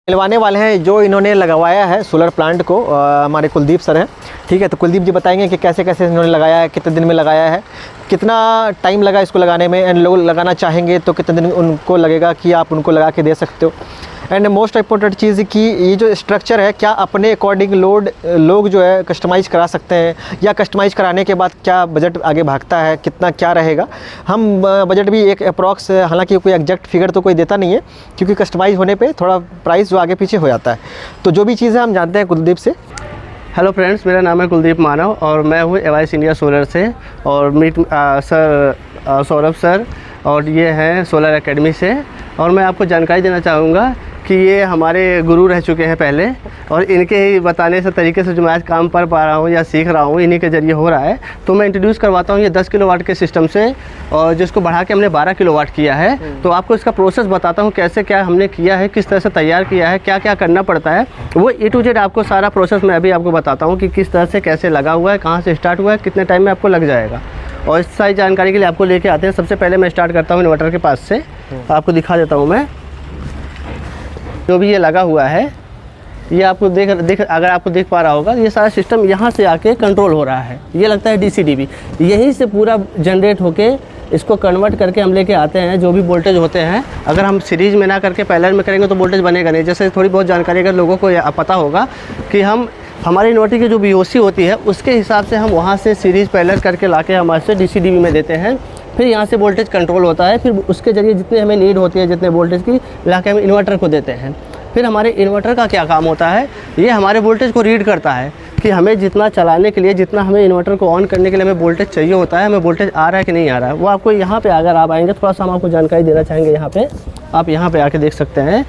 मिलवाने वाले हैं जो इन्होंने लगवाया है सोलर प्लांट को, हमारे कुलदीप सर हैं। ठीक है, तो कुलदीप जी बताएंगे कि कैसे कैसे इन्होंने लगाया है, कितने दिन में लगाया है, कितना टाइम लगा इसको लगाने में, एंड लोग लगाना चाहेंगे तो कितने दिन उनको लगेगा कि आप उनको लगा के दे सकते हो। एंड मोस्ट इम्पोर्टेंट चीज़ कि ये जो स्ट्रक्चर है क्या अपने अकॉर्डिंग लोग जो है कस्टमाइज़ करा सकते हैं, या कस्टमाइज़ कराने के बाद क्या बजट आगे भागता है, कितना क्या रहेगा। हम बजट भी एक अप्रॉक्स, हालांकि कोई एग्जैक्ट फिगर तो कोई देता नहीं है, क्योंकि कस्टमाइज़ होने पे थोड़ा प्राइस जो आगे पीछे हो जाता है। तो जो भी चीज़ है हम जानते हैं कुलदीप से। हेलो फ्रेंड्स, मेरा नाम है कुलदीप मानव और मैं हूँ एवाइस इंडिया सोलर से, और मीट सर सौरभ सर, और ये हैं सोलर एकेडमी से। और मैं आपको जानकारी देना चाहूँगा कि ये हमारे गुरु रह चुके हैं पहले, और इनके ही बताने से तरीके से जो मैं आज काम कर पा रहा हूँ या सीख रहा हूँ, इन्हीं के ज़रिए हो रहा है। तो मैं इंट्रोड्यूस करवाता हूँ ये 10 किलोवाट के सिस्टम से, और जिसको बढ़ा के हमने 12 किलोवाट किया है। तो आपको इसका प्रोसेस बताता हूँ कैसे क्या हमने किया है, किस तरह से तैयार किया है, क्या क्या करना पड़ता है, वो A to Z आपको सारा प्रोसेस मैं अभी आपको बताता हूँ कि किस तरह से कैसे लगा हुआ है, कहाँ से स्टार्ट हुआ है, कितने टाइम में आपको लग जाएगा। और इस सारी जानकारी के लिए आपको लेके आते हैं। सबसे पहले मैं स्टार्ट करता हूँ इन्वर्टर के पास से, आपको दिखा देता हूँ मैं। जो भी ये लगा हुआ है, ये आपको देख अगर आपको देख पा रहा होगा, ये सारा सिस्टम यहाँ से आके कंट्रोल हो रहा है। ये लगता है DC-DB, यहीं से पूरा जनरेट होके इसको कन्वर्ट करके हम लेके आते हैं। जो भी वोल्टेज होते हैं, अगर हम सीरीज़ में ना करके पैरेलल में करेंगे तो वोल्टेज बनेगा नहीं। जैसे थोड़ी बहुत जानकारी अगर लोगों को पता होगा कि हमारे इन्वर्टर की जो VOC होती है, उसके हिसाब से हम वहाँ से सीरीज़ पैरेलल करके लाके हमारे से DC-DB में देते हैं। फिर यहाँ से वोल्टेज कंट्रोल होता है, फिर उसके ज़रिए जितने हमें नीड होती है, जितने वोल्टेज की, लाके हम इन्वर्टर को देते हैं। फिर हमारे इन्वर्टर का क्या काम होता है, ये हमारे वोल्टेज को रीड करता है कि हमें जितना चलाने के लिए, जितना हमें इन्वर्टर को ऑन करने के लिए हमें वोल्टेज चाहिए होता है, हमें वोल्टेज आ रहा है कि नहीं आ रहा है। वो आपको यहाँ पे अगर आप आएंगे, थोड़ा सा हम आपको जानकारी देना चाहेंगे। यहाँ पे आप यहाँ पे आके देख सकते हैं।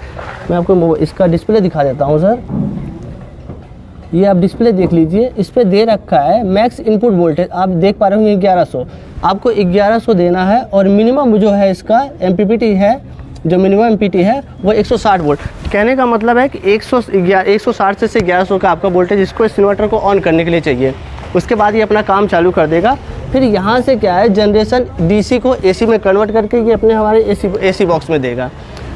मैं आपको इसका डिस्प्ले दिखा देता हूँ सर। ये आप डिस्प्ले देख लीजिए, इस पर दे रखा है मैक्स इनपुट वोल्टेज। आप देख पा रहे होंगे 1100, आपको 1100 देना है। और मिनिमम जो है इसका MPPT है, जो मिनिमम MPPT है वो 160 वोल्ट। कहने का मतलब है कि 160 से 1100 का आपका वोल्टेज इसको, इस इन्वर्टर को ऑन करने के लिए चाहिए। उसके बाद ये अपना काम चालू कर देगा। फिर यहाँ से क्या है, जनरेशन DC को AC में कन्वर्ट करके ये अपने हमारे AC बॉक्स में देगा।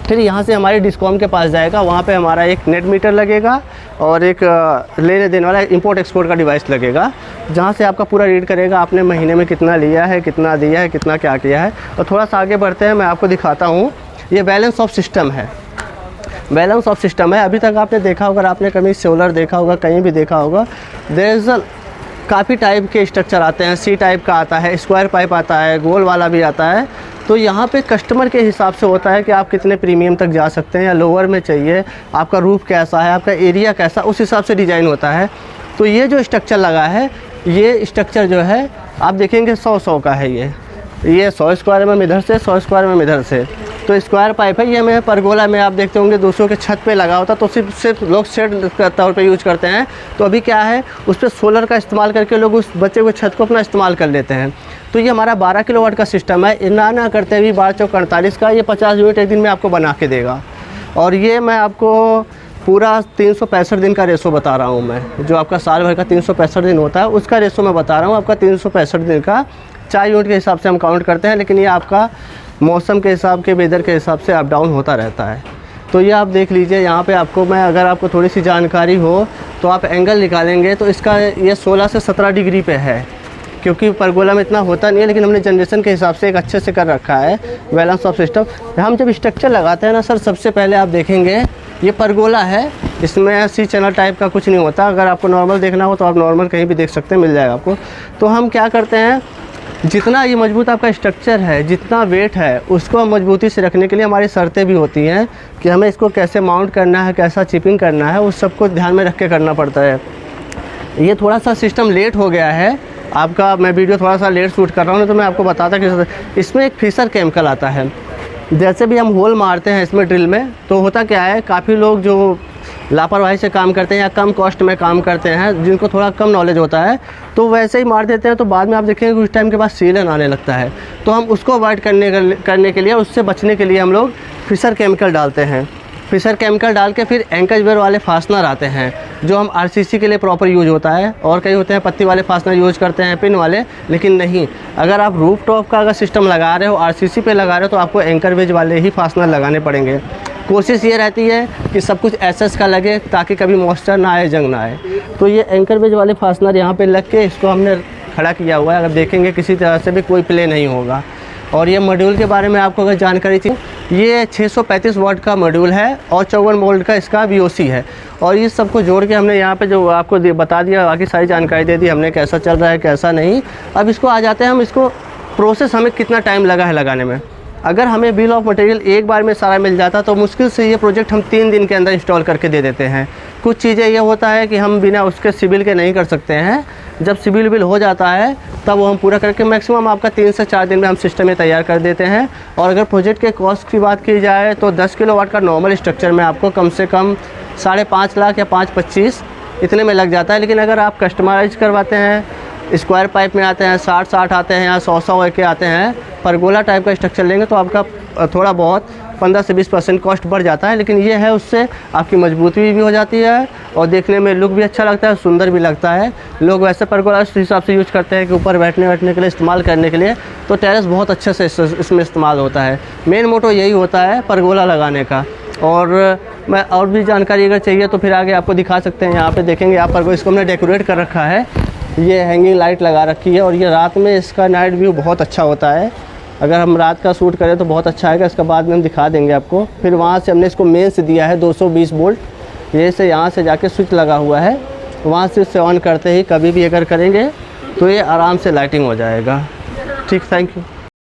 फिर यहाँ से हमारे डिस्कॉम के पास जाएगा, वहाँ पे हमारा एक नेट मीटर लगेगा और एक लेने देने वाला इंपोर्ट एक्सपोर्ट का डिवाइस लगेगा, जहाँ से आपका पूरा रीड करेगा आपने महीने में कितना लिया है, कितना दिया है, कितना क्या किया है। और थोड़ा सा आगे बढ़ते हैं, मैं आपको दिखाता हूँ। ये बैलेंस ऑफ सिस्टम है, बैलेंस ऑफ सिस्टम है। अभी तक आपने देखा होगा, आपने कभी सोलर देखा होगा, कहीं भी देखा होगा, देयर इज़ काफ़ी टाइप के स्ट्रक्चर आते हैं। C टाइप का आता है, स्क्वायर पाइप आता है, गोल वाला भी आता है। तो यहाँ पे कस्टमर के हिसाब से होता है कि आप कितने प्रीमियम तक जा सकते हैं, या लोअर में चाहिए, आपका रूफ कैसा है, आपका एरिया कैसा, उस हिसाब से डिज़ाइन होता है। तो ये जो स्ट्रक्चर लगा है, ये स्ट्रक्चर जो है आप देखेंगे 100 का है। ये 100 स्क्वायर में इधर से, 100 स्क्वायर में इधर से। तो स्क्वायर पाइप है। ये मैं परगोला में आप देखते होंगे दूसरों के छत पे लगा होता, तो सिर्फ लोग शेड के तौर पे यूज करते हैं। तो अभी क्या है, उस पर सोलर का इस्तेमाल करके लोग उस बच्चे को छत को अपना इस्तेमाल कर लेते हैं। तो ये हमारा 12 किलोवाट का सिस्टम है। ना करते हुए 12×4=48 का, ये 50 यूनिट एक दिन में आपको बना के देगा। और ये मैं आपको पूरा 365 दिन का रेशो बता रहा हूँ मैं, जो आपका साल भर का 365 दिन होता है, उसका रेशो मैं बता रहा हूँ। आपका 365 दिन का 4 यूनिट के हिसाब से हम काउंट करते हैं, लेकिन ये आपका मौसम के हिसाब के, वेदर के हिसाब से अप डाउन होता रहता है। तो ये आप देख लीजिए। यहाँ पे आपको मैं, अगर आपको थोड़ी सी जानकारी हो तो आप एंगल निकालेंगे, तो इसका ये 16 से 17 डिग्री पे है, क्योंकि परगोला में इतना होता नहीं है, लेकिन हमने जनरेशन के हिसाब से एक अच्छे से कर रखा है बैलेंस ऑफ सिस्टम। हम जब स्ट्रक्चर लगाते हैं ना सर, सबसे पहले आप देखेंगे ये परगोला है, इसमें C चैनल टाइप का कुछ नहीं होता। अगर आपको नॉर्मल देखना हो तो आप नॉर्मल कहीं भी देख सकते हैं, मिल जाएगा आपको। तो हम क्या करते हैं, जितना ये मजबूत आपका स्ट्रक्चर है, जितना वेट है, उसको मजबूती से रखने के लिए हमारी शर्तें भी होती हैं कि हमें इसको कैसे माउंट करना है, कैसा चिपिंग करना है, उस सबको ध्यान में रख के करना पड़ता है। ये थोड़ा सा सिस्टम लेट हो गया है आपका, मैं वीडियो थोड़ा सा लेट शूट कर रहा हूँ, तो मैं आपको बताता कि इसमें एक फिशर केमिकल आता है। जैसे भी हम होल मारते हैं इसमें ड्रिल में, तो होता क्या है, काफ़ी लोग जो लापरवाही से काम करते हैं या कम कॉस्ट में काम करते हैं, जिनको थोड़ा कम नॉलेज होता है, तो वैसे ही मार देते हैं। तो बाद में आप देखेंगे कुछ टाइम के बाद सीलन आने लगता है। तो हम उसको अवॉइड करने के लिए, उससे बचने के लिए हम लोग फिशर केमिकल डालते हैं। फिशर केमिकल डाल के फिर एंकर वेयर वाले फास्टनर आते हैं, जो हम RCC के लिए प्रॉपर यूज होता है। और कई होते हैं पत्ती वाले फास्टनर यूज करते हैं, पिन वाले, लेकिन नहीं, अगर आप रूफ टॉप का अगर सिस्टम लगा रहे हो, RCC पे लगा रहे हो, तो आपको एंकर वेज वाले ही फास्टनर लगाने पड़ेंगे। कोशिश ये रहती है कि सब कुछ एसएस का लगे ताकि कभी मॉइस्चर ना आए, जंग ना आए। तो ये एंकर बेज वाले फास्टनर यहाँ पे लग के इसको हमने खड़ा किया हुआ है। अगर देखेंगे किसी तरह से भी कोई प्ले नहीं होगा। और ये मॉड्यूल के बारे में आपको अगर जानकारी थी, ये 635 वाट का मॉड्यूल है और 54 वोल्ट का इसका VOC है। और इस सबको जोड़ के हमने यहाँ पे जो आपको बता दिया, बाकी सारी जानकारी दे दी हमने, कैसा चल रहा है कैसा नहीं। अब इसको आ जाते हैं हम, इसको प्रोसेस हमें कितना टाइम लगा है लगाने में। अगर हमें बिल ऑफ मटेरियल एक बार में सारा मिल जाता तो मुश्किल से ये प्रोजेक्ट हम 3 दिन के अंदर इंस्टॉल करके दे देते हैं। कुछ चीज़ें ये होता है कि हम बिना उसके सिविल के नहीं कर सकते हैं। जब सिविल बिल हो जाता है तब वो हम पूरा करके मैक्सिमम आपका 3 से 4 दिन में हम सिस्टम में तैयार कर देते हैं। और अगर प्रोजेक्ट के कॉस्ट की बात की जाए तो 10 किलोवाट का नॉर्मल स्ट्रक्चर में आपको कम से कम 5.5 लाख या 5.25 इतने में लग जाता है। लेकिन अगर आप कस्टमाइज करवाते हैं, स्क्वायर पाइप में आते हैं, 60-60 आते हैं या 100-100 के आते हैं, परगोला टाइप का स्ट्रक्चर लेंगे तो आपका थोड़ा बहुत 15 से 20% कॉस्ट बढ़ जाता है। लेकिन ये है उससे आपकी मजबूती भी हो जाती है और देखने में लुक भी अच्छा लगता है, सुंदर भी लगता है। लोग वैसे परगोला इस हिसाब से यूज करते हैं कि ऊपर बैठने के लिए इस्तेमाल करने के लिए, तो टेरेस बहुत अच्छे से इसमें इस्तेमाल होता है। मेन मोटो यही होता है परगोला लगाने का। और मैं और भी जानकारी अगर चाहिए तो फिर आगे आपको दिखा सकते हैं। यहाँ पे देखेंगे आप परगोला, इसको हमने डेकोरेट कर रखा है, ये हैंगिंग लाइट लगा रखी है और ये रात में इसका नाइट व्यू बहुत अच्छा होता है। अगर हम रात का शूट करें तो बहुत अच्छा आएगा। इसका बाद में हम दिखा देंगे आपको। फिर वहाँ से हमने इसको मेन से दिया है 220 वोल्ट। ये से यहाँ से जाके स्विच लगा हुआ है, वहाँ से इससे ऑन करते ही कभी भी अगर करेंगे तो ये आराम से लाइटिंग हो जाएगा। ठीक, थैंक यू।